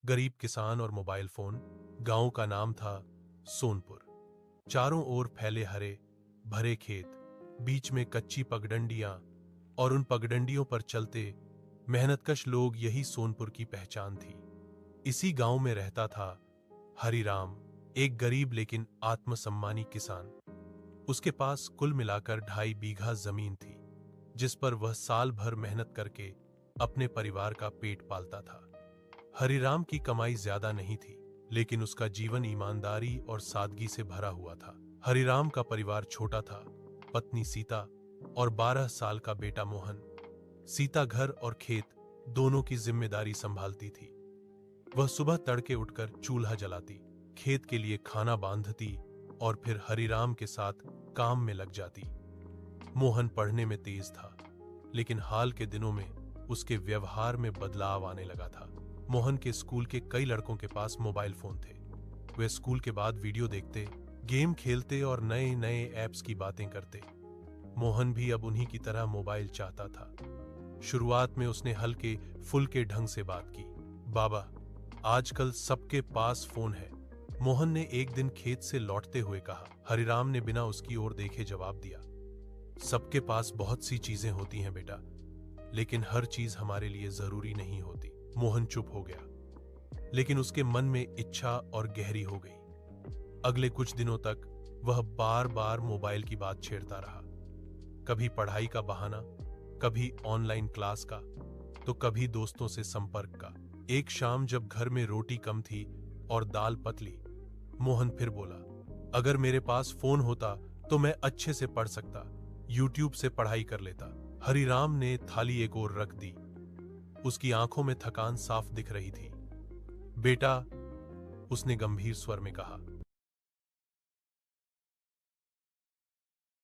गरीब किसान और मोबाइल फोन। गांव का नाम था सोनपुर। चारों ओर फैले हरे भरे खेत, बीच में कच्ची पगडंडियां, और उन पगडंडियों पर चलते मेहनतकश लोग, यही सोनपुर की पहचान थी। इसी गांव में रहता था हरिराम, एक गरीब लेकिन आत्मसम्मानी किसान। उसके पास कुल मिलाकर 2.5 बीघा जमीन थी, जिस पर वह साल भर मेहनत करके अपने परिवार का पेट पालता था। हरिराम की कमाई ज्यादा नहीं थी, लेकिन उसका जीवन ईमानदारी और सादगी से भरा हुआ था। हरिराम का परिवार छोटा था। पत्नी सीता और 12 साल का बेटा मोहन। सीता घर और खेत दोनों की जिम्मेदारी संभालती थी। वह सुबह तड़के उठकर चूल्हा जलाती, खेत के लिए खाना बांधती और फिर हरिराम के साथ काम में लग जाती। मोहन पढ़ने में तेज था, लेकिन हाल के दिनों में उसके व्यवहार में बदलाव आने लगा था। मोहन के स्कूल के कई लड़कों के पास मोबाइल फोन थे। वे स्कूल के बाद वीडियो देखते, गेम खेलते और नए नए ऐप्स की बातें करते। मोहन भी अब उन्हीं की तरह मोबाइल चाहता था। शुरुआत में उसने हल्के फुल्के ढंग से बात की। बाबा, आजकल सबके पास फोन है, मोहन ने एक दिन खेत से लौटते हुए कहा। हरिराम ने बिना उसकी ओर देखे जवाब दिया, सबके पास बहुत सी चीजें होती हैं बेटा, लेकिन हर चीज हमारे लिए जरूरी नहीं होती। मोहन चुप हो गया, लेकिन उसके मन में इच्छा और गहरी हो गई। अगले कुछ दिनों तक वह बार बार मोबाइल की बात छेड़ता रहा। कभी पढ़ाई का बहाना, कभी ऑनलाइन क्लास का, तो कभी दोस्तों से संपर्क का। एक शाम जब घर में रोटी कम थी और दाल पतली, मोहन फिर बोला, अगर मेरे पास फोन होता तो मैं अच्छे से पढ़ सकता, यूट्यूब से पढ़ाई कर लेता। हरिराम ने थाली एक ओर रख दी। उसकी आंखों में थकान साफ दिख रही थी। बेटा, उसने गंभीर स्वर में कहा,